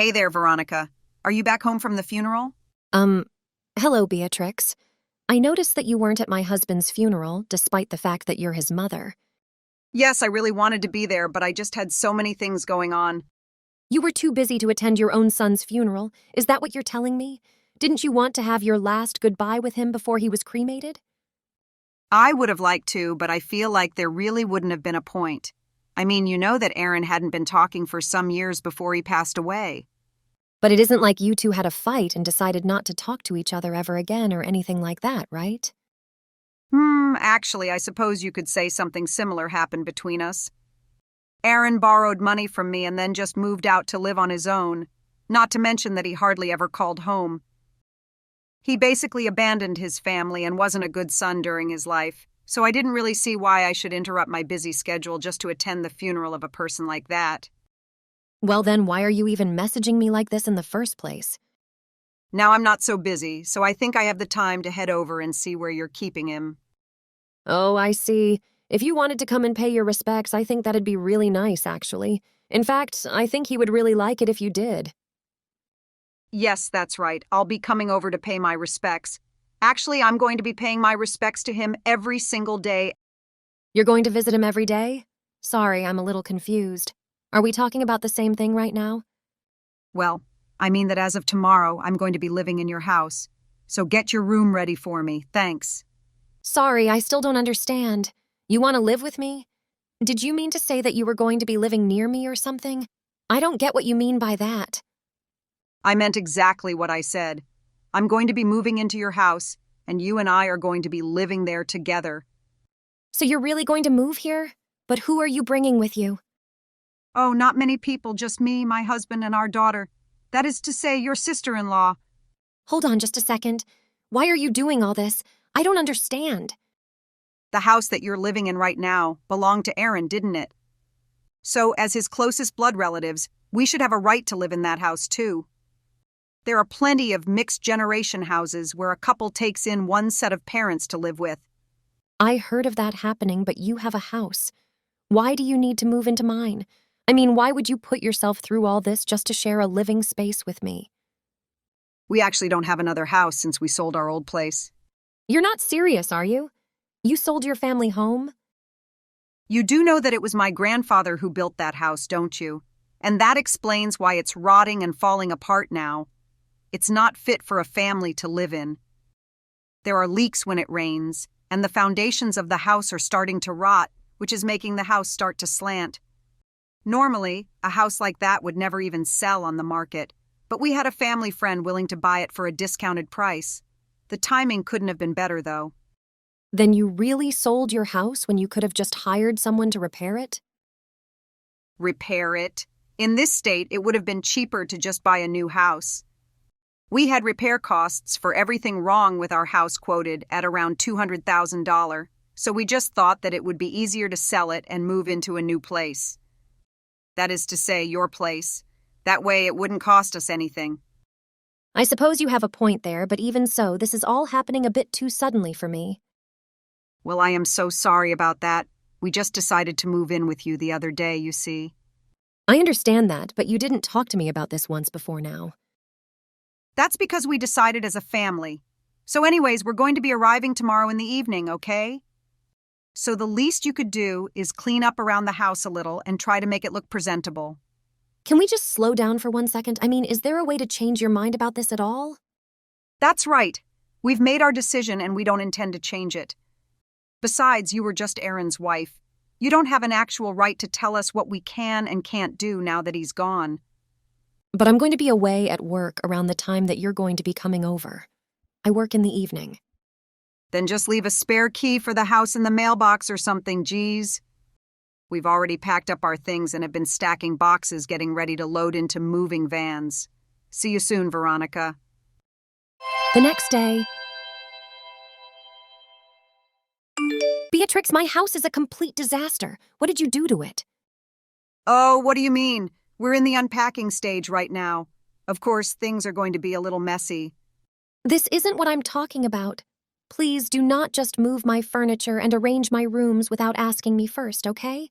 Hey there, Veronica. Are you back home from the funeral? Um, Hello, Beatrix. I noticed that you weren't at my husband's funeral, despite the fact that you're his mother. Yes, I really wanted to be there, but I just had so many things going on. You were too busy to attend your own son's funeral. Is that what you're telling me? Didn't you want to have your last goodbye with him before he was cremated? I would have liked to, but I feel like there really wouldn't have been a point. I mean, you know that Aaron hadn't been talking for some years before he passed away. But it isn't like you two had a fight and decided not to talk to each other ever again or anything like that, right? Actually, I suppose you could say something similar happened between us. Aaron borrowed money from me and then just moved out to live on his own, not to mention that he hardly ever called home. He basically abandoned his family and wasn't a good son during his life, so I didn't really see why I should interrupt my busy schedule just to attend the funeral of a person like that. Well, then why are you even messaging me like this in the first place? Now I'm not so busy, so I think I have the time to head over and see where you're keeping him. Oh, I see. If you wanted to come and pay your respects, I think that'd be really nice, actually. In fact, I think he would really like it if you did. Yes, that's right. I'll be coming over to pay my respects. Actually, I'm going to be paying my respects to him every single day. You're going to visit him every day? Sorry, I'm a little confused. Are we talking about the same thing right now? Well, I mean that as of tomorrow, I'm going to be living in your house. So get your room ready for me. Thanks. Sorry, I still don't understand. You want to live with me? Did you mean to say that you were going to be living near me or something? I don't get what you mean by that. I meant exactly what I said. I'm going to be moving into your house, and you and I are going to be living there together. So you're really going to move here? But who are you bringing with you? Oh, not many people, just me, my husband, and our daughter. That is to say, your sister-in-law. Hold on just a second. Why are you doing all this? I don't understand. The house that you're living in right now belonged to Aaron, didn't it? So, as his closest blood relatives, we should have a right to live in that house, too. There are plenty of mixed-generation houses where a couple takes in one set of parents to live with. I heard of that happening, but you have a house. Why do you need to move into mine? I mean, why would you put yourself through all this just to share a living space with me? We actually don't have another house since we sold our old place. You're not serious, are you? You sold your family home? You do know that it was my grandfather who built that house, don't you? And that explains why it's rotting and falling apart now. It's not fit for a family to live in. There are leaks when it rains, and the foundations of the house are starting to rot, which is making the house start to slant. Normally, a house like that would never even sell on the market, but we had a family friend willing to buy it for a discounted price. The timing couldn't have been better, though. Then you really sold your house when you could have just hired someone to repair it? Repair it? In this state, it would have been cheaper to just buy a new house. We had repair costs for everything wrong with our house quoted at around $200,000, so we just thought that it would be easier to sell it and move into a new place. That is to say, your place. That way it wouldn't cost us anything. I suppose you have a point there, but even so, this is all happening a bit too suddenly for me. Well, I am so sorry about that. We just decided to move in with you the other day, you see. I understand that, but you didn't talk to me about this once before now. That's because we decided as a family. So anyways, we're going to be arriving tomorrow in the evening, okay? So the least you could do is clean up around the house a little and try to make it look presentable. Can we just slow down for 1 second? I mean, is there a way to change your mind about this at all? That's right. We've made our decision and we don't intend to change it. Besides, you were just Aaron's wife. You don't have an actual right to tell us what we can and can't do now that he's gone. But I'm going to be away at work around the time that you're going to be coming over. I work in the evening. Then just leave a spare key for the house in the mailbox or something, geez. We've already packed up our things and have been stacking boxes getting ready to load into moving vans. See you soon, Veronica. The next day... Beatrix, my house is a complete disaster. What did you do to it? Oh, what do you mean? We're in the unpacking stage right now. Of course, things are going to be a little messy. This isn't what I'm talking about. Please do not just move my furniture and arrange my rooms without asking me first, okay?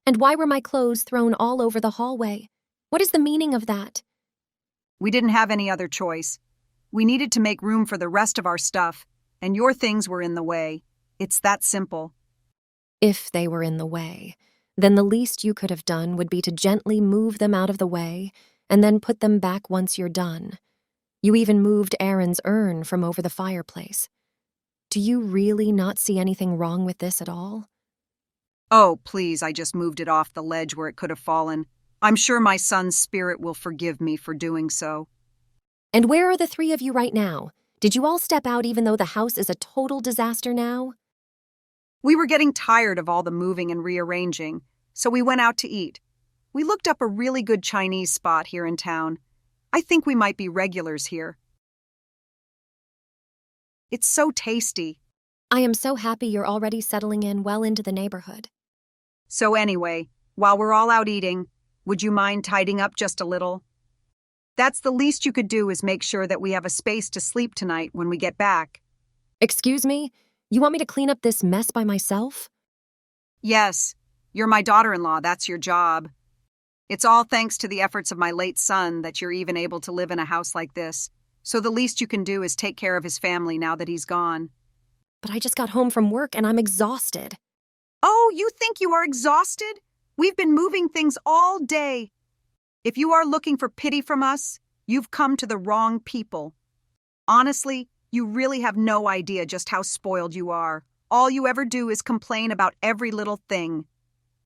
And why were my clothes thrown all over the hallway? What is the meaning of that? We didn't have any other choice. We needed to make room for the rest of our stuff, and your things were in the way. It's that simple. If they were in the way, then the least you could have done would be to gently move them out of the way and then put them back once you're done. You even moved Erin's urn from over the fireplace. Do you really not see anything wrong with this at all? Oh, please, I just moved it off the ledge where it could have fallen. I'm sure my son's spirit will forgive me for doing so. And where are the three of you right now? Did you all step out even though the house is a total disaster now? We were getting tired of all the moving and rearranging, so we went out to eat. We looked up a really good Chinese spot here in town. I think we might be regulars here. It's so tasty. I am so happy you're already settling in well into the neighborhood. So anyway, while we're all out eating, would you mind tidying up just a little? That's the least you could do, is make sure that we have a space to sleep tonight when we get back. Excuse me? You want me to clean up this mess by myself? Yes, you're my daughter-in-law, that's your job. It's all thanks to the efforts of my late son that you're even able to live in a house like this. So the least you can do is take care of his family now that he's gone. But I just got home from work and I'm exhausted. Oh, you think you are exhausted? We've been moving things all day. If you are looking for pity from us, you've come to the wrong people. Honestly, you really have no idea just how spoiled you are. All you ever do is complain about every little thing.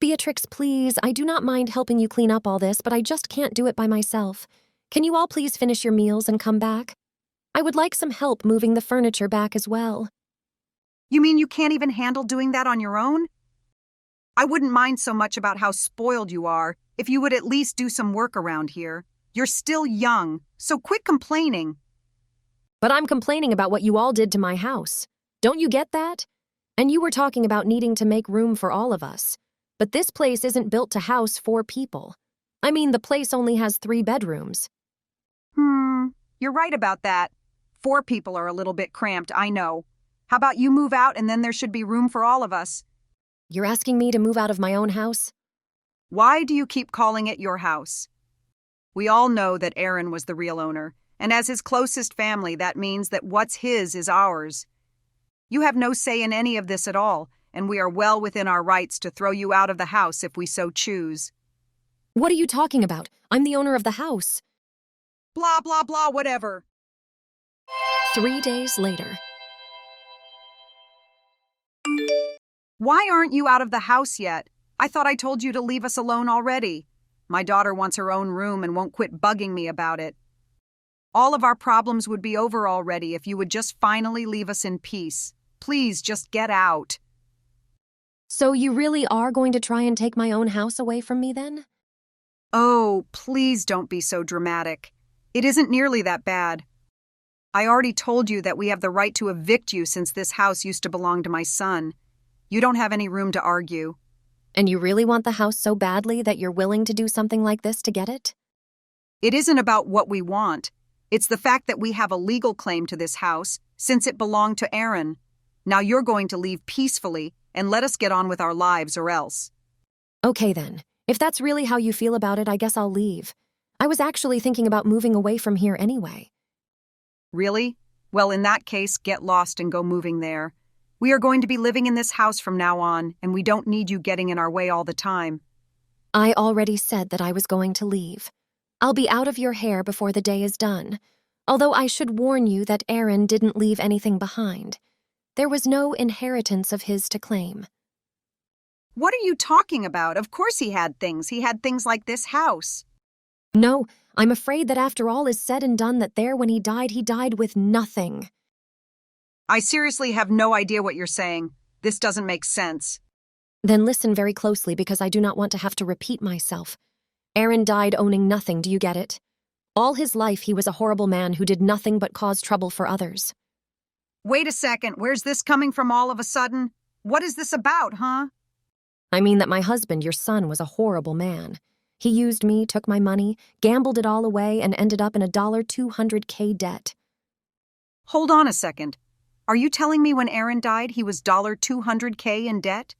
Beatrix, please, I do not mind helping you clean up all this, but I just can't do it by myself. Can you all please finish your meals and come back? I would like some help moving the furniture back as well. You mean you can't even handle doing that on your own? I wouldn't mind so much about how spoiled you are if you would at least do some work around here. You're still young, so quit complaining. But I'm complaining about what you all did to my house. Don't you get that? And you were talking about needing to make room for all of us. But this place isn't built to house 4 people. I mean, the place only has 3 bedrooms. You're right about that. 4 people are a little bit cramped, I know. How about you move out and then there should be room for all of us? You're asking me to move out of my own house? Why do you keep calling it your house? We all know that Aaron was the real owner, and as his closest family, that means that what's his is ours. You have no say in any of this at all, and we are well within our rights to throw you out of the house if we so choose. What are you talking about? I'm the owner of the house. Blah, blah, blah, whatever. 3 days later. Why aren't you out of the house yet? I thought I told you to leave us alone already. My daughter wants her own room and won't quit bugging me about it. All of our problems would be over already if you would just finally leave us in peace. Please, just get out. So you really are going to try and take my own house away from me then? Oh, please don't be so dramatic. It isn't nearly that bad. I already told you that we have the right to evict you since this house used to belong to my son. You don't have any room to argue. And you really want the house so badly that you're willing to do something like this to get it? It isn't about what we want. It's the fact that we have a legal claim to this house since it belonged to Aaron. Now you're going to leave peacefully and let us get on with our lives or else. Okay then. If that's really how you feel about it, I guess I'll leave. I was actually thinking about moving away from here anyway. Really? Well, in that case, get lost and go moving there. We are going to be living in this house from now on, and we don't need you getting in our way all the time. I already said that I was going to leave. I'll be out of your hair before the day is done. Although I should warn you that Aaron didn't leave anything behind. There was no inheritance of his to claim. What are you talking about? Of course he had things. He had things like this house. No, I'm afraid that after all is said and done, that there when he died with nothing. I seriously have no idea what you're saying. This doesn't make sense. Then listen very closely because I do not want to have to repeat myself. Aaron died owning nothing, do you get it? All his life he was a horrible man who did nothing but cause trouble for others. Wait a second, where's this coming from all of a sudden? What is this about, huh? I mean that my husband, your son, was a horrible man. He used me, took my money, gambled it all away, and ended up in a $200K debt. Hold on a second. Are you telling me when Aaron died he was $200K in debt?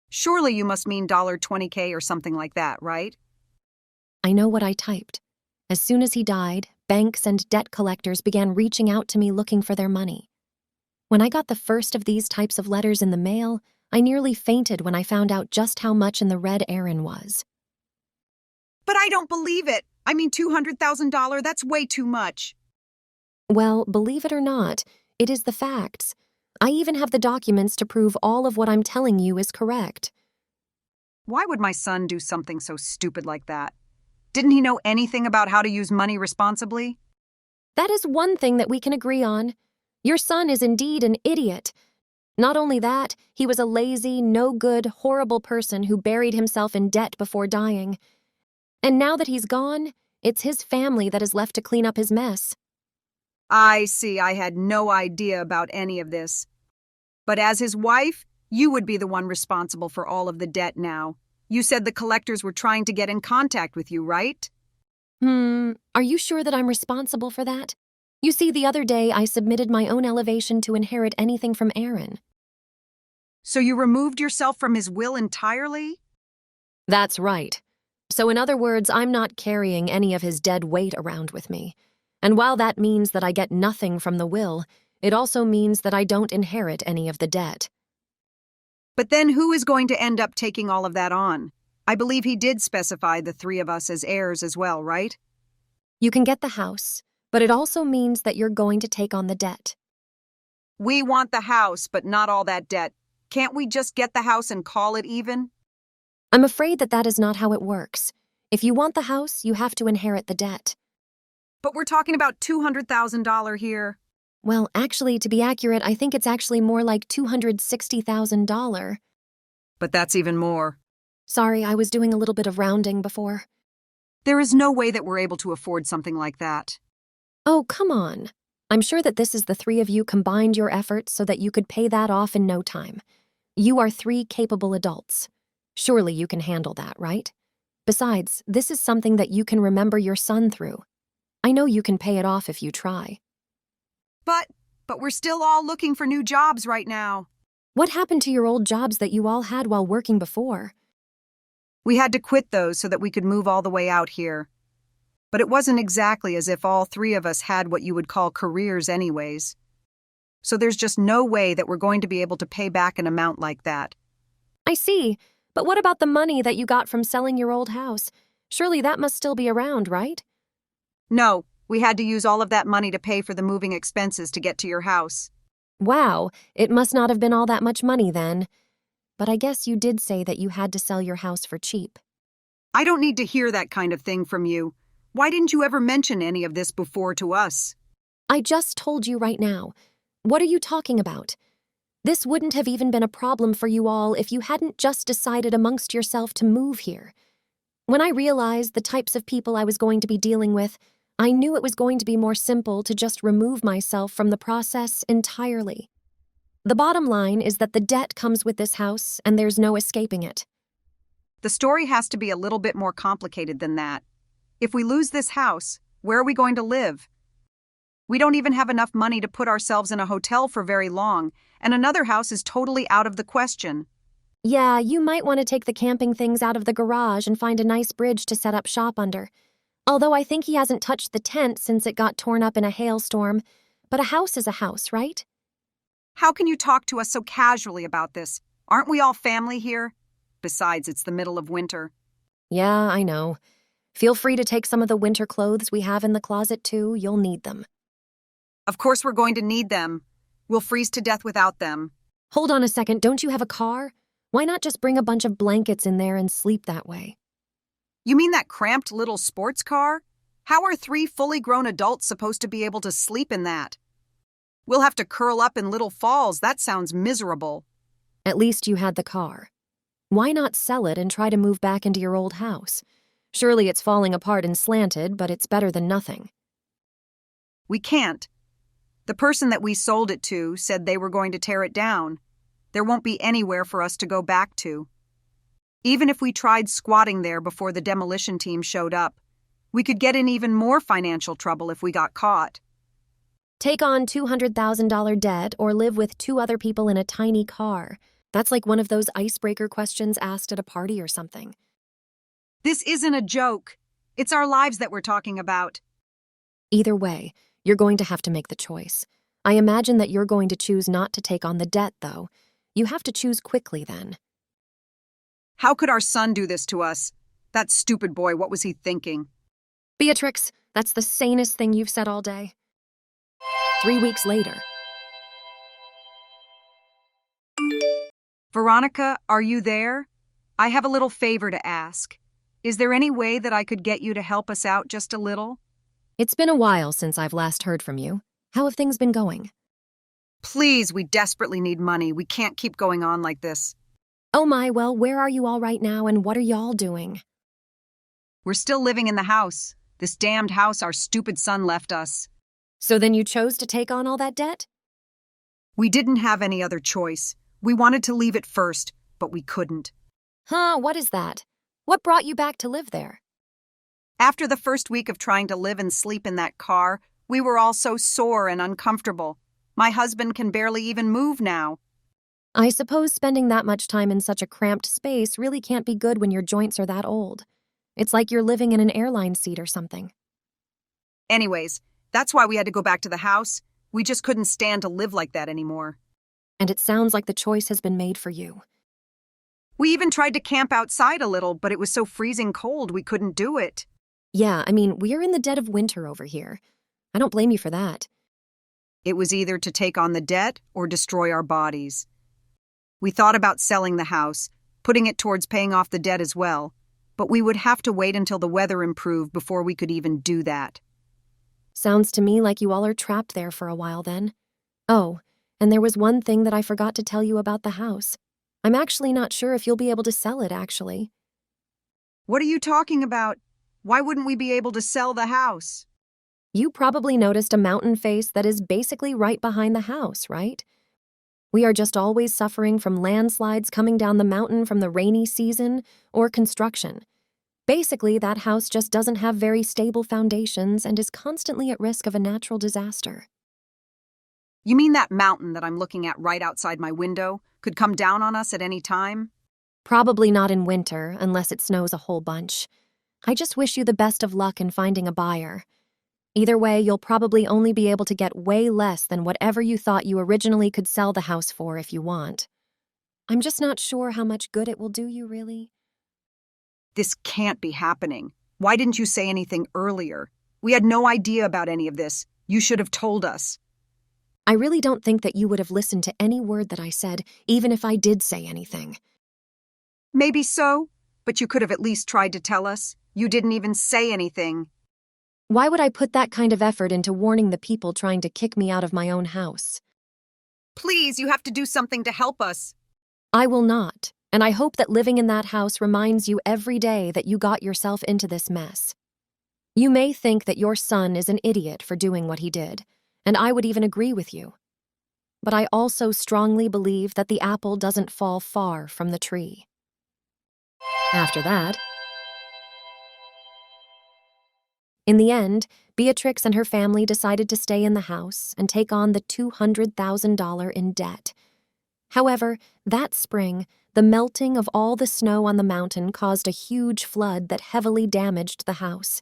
Surely you must mean $20K or something like that, right? I know what I typed. As soon as he died, Banks and debt collectors began reaching out to me looking for their money. When I got the first of these types of letters in the mail, I nearly fainted when I found out just how much in the red Erin was. But I don't believe it. I mean, $200,000, that's way too much. Well, believe it or not, it is the facts. I even have the documents to prove all of what I'm telling you is correct. Why would my son do something so stupid like that? Didn't he know anything about how to use money responsibly? That is one thing that we can agree on. Your son is indeed an idiot. Not only that, he was a lazy, no-good, horrible person who buried himself in debt before dying. And now that he's gone, it's his family that is left to clean up his mess. I see. I had no idea about any of this. But as his wife, you would be the one responsible for all of the debt now. You said the collectors were trying to get in contact with you, right? Are you sure that I'm responsible for that? You see, the other day I submitted my own elevation to inherit anything from Erin. So you removed yourself from his will entirely? That's right. So in other words, I'm not carrying any of his dead weight around with me. And while that means that I get nothing from the will, it also means that I don't inherit any of the debt. But then who is going to end up taking all of that on? I believe he did specify the three of us as heirs as well, right? You can get the house, but it also means that you're going to take on the debt. We want the house, but not all that debt. Can't we just get the house and call it even? I'm afraid that that is not how it works. If you want the house, you have to inherit the debt. But we're talking about $200,000 here. Well, actually, to be accurate, I think it's actually more like $260,000. But that's even more. Sorry, I was doing a little bit of rounding before. There is no way that we're able to afford something like that. Oh, come on. I'm sure that this is the three of you combined your efforts so that you could pay that off in no time. You are three capable adults. Surely you can handle that, right? Besides, this is something that you can remember your son through. I know you can pay it off if you try. But we're still all looking for new jobs right now. What happened to your old jobs that you all had while working before? We had to quit those so that we could move all the way out here. But it wasn't exactly as if all three of us had what you would call careers anyways. So there's just no way that we're going to be able to pay back an amount like that. I see. But what about the money that you got from selling your old house? Surely that must still be around, right? No, we had to use all of that money to pay for the moving expenses to get to your house. Wow, it must not have been all that much money then. But I guess you did say that you had to sell your house for cheap. I don't need to hear that kind of thing from you. Why didn't you ever mention any of this before to us? I just told you right now. What are you talking about? This wouldn't have even been a problem for you all if you hadn't just decided amongst yourself to move here. When I realized the types of people I was going to be dealing with, I knew it was going to be more simple to just remove myself from the process entirely. The bottom line is that the debt comes with this house and there's no escaping it. The story has to be a little bit more complicated than that. If we lose this house, where are we going to live? We don't even have enough money to put ourselves in a hotel for very long, and another house is totally out of the question. Yeah, you might want to take the camping things out of the garage and find a nice bridge to set up shop under. Although I think he hasn't touched the tent since it got torn up in a hailstorm. But a house is a house, right? How can you talk to us so casually about this? Aren't we all family here? Besides, it's the middle of winter. Yeah, I know. Feel free to take some of the winter clothes we have in the closet too. You'll need them. Of course we're going to need them. We'll freeze to death without them. Hold on a second, don't you have a car? Why not just bring a bunch of blankets in there and sleep that way? You mean that cramped little sports car? How are three fully grown adults supposed to be able to sleep in that? We'll have to curl up in little falls. That sounds miserable. At least you had the car. Why not sell it and try to move back into your old house? Surely it's falling apart and slanted, but it's better than nothing. We can't. The person that we sold it to said they were going to tear it down. There won't be anywhere for us to go back to. Even if we tried squatting there before the demolition team showed up, we could get in even more financial trouble if we got caught. Take on $200,000 debt or live with two other people in a tiny car. That's like one of those icebreaker questions asked at a party or something. This isn't a joke. It's our lives that we're talking about. Either way, you're going to have to make the choice. I imagine that you're going to choose not to take on the debt, though. You have to choose quickly then. How could our son do this to us? That stupid boy, what was he thinking? Beatrix, that's the sanest thing you've said all day. 3 weeks later. Veronica, are you there? I have a little favor to ask. Is there any way that I could get you to help us out just a little? It's been a while since I've last heard from you. How have things been going? Please, we desperately need money. We can't keep going on like this. Oh my, well, where are you all right now and what are y'all doing? We're still living in the house. This damned house our stupid son left us. So then you chose to take on all that debt? We didn't have any other choice. We wanted to leave it first, but we couldn't. Huh, what is that? What brought you back to live there? After the first week of trying to live and sleep in that car, we were all so sore and uncomfortable. My husband can barely even move now. I suppose spending that much time in such a cramped space really can't be good when your joints are that old. It's like you're living in an airline seat or something. Anyways, that's why we had to go back to the house. We just couldn't stand to live like that anymore. And it sounds like the choice has been made for you. We even tried to camp outside a little, but it was so freezing cold we couldn't do it. Yeah, I mean, we're in the dead of winter over here. I don't blame you for that. It was either to take on the debt or destroy our bodies. We thought about selling the house, putting it towards paying off the debt as well, but we would have to wait until the weather improved before we could even do that. Sounds to me like you all are trapped there for a while then. Oh, and there was one thing that I forgot to tell you about the house. I'm actually not sure if you'll be able to sell it, actually. What are you talking about? Why wouldn't we be able to sell the house? You probably noticed a mountain face that is basically right behind the house, right? We are just always suffering from landslides coming down the mountain from the rainy season or construction. Basically, that house just doesn't have very stable foundations and is constantly at risk of a natural disaster. You mean that mountain that I'm looking at right outside my window could come down on us at any time? Probably not in winter, unless it snows a whole bunch. I just wish you the best of luck in finding a buyer. Either way, you'll probably only be able to get way less than whatever you thought you originally could sell the house for if you want. I'm just not sure how much good it will do you, really. This can't be happening. Why didn't you say anything earlier? We had no idea about any of this. You should have told us. I really don't think that you would have listened to any word that I said, even if I did say anything. Maybe so, but you could have at least tried to tell us. You didn't even say anything. Why would I put that kind of effort into warning the people trying to kick me out of my own house? Please, you have to do something to help us. I will not, and I hope that living in that house reminds you every day that you got yourself into this mess. You may think that your son is an idiot for doing what he did, and I would even agree with you. But I also strongly believe that the apple doesn't fall far from the tree. After that, in the end, Beatrix and her family decided to stay in the house and take on the $200,000 in debt. However, that spring, the melting of all the snow on the mountain caused a huge flood that heavily damaged the house.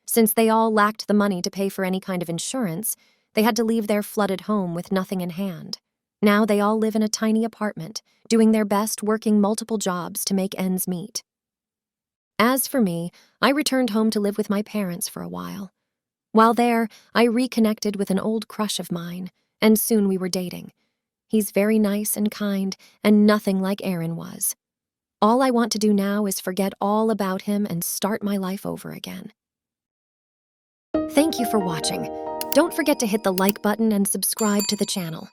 Since they all lacked the money to pay for any kind of insurance, they had to leave their flooded home with nothing in hand. Now they all live in a tiny apartment, doing their best working multiple jobs to make ends meet. As for me, I returned home to live with my parents for a while. While there, I reconnected with an old crush of mine, and soon we were dating. He's very nice and kind, and nothing like Aaron was. All I want to do now is forget all about him and start my life over again. Thank you for watching. Don't forget to hit the like button and subscribe to the channel.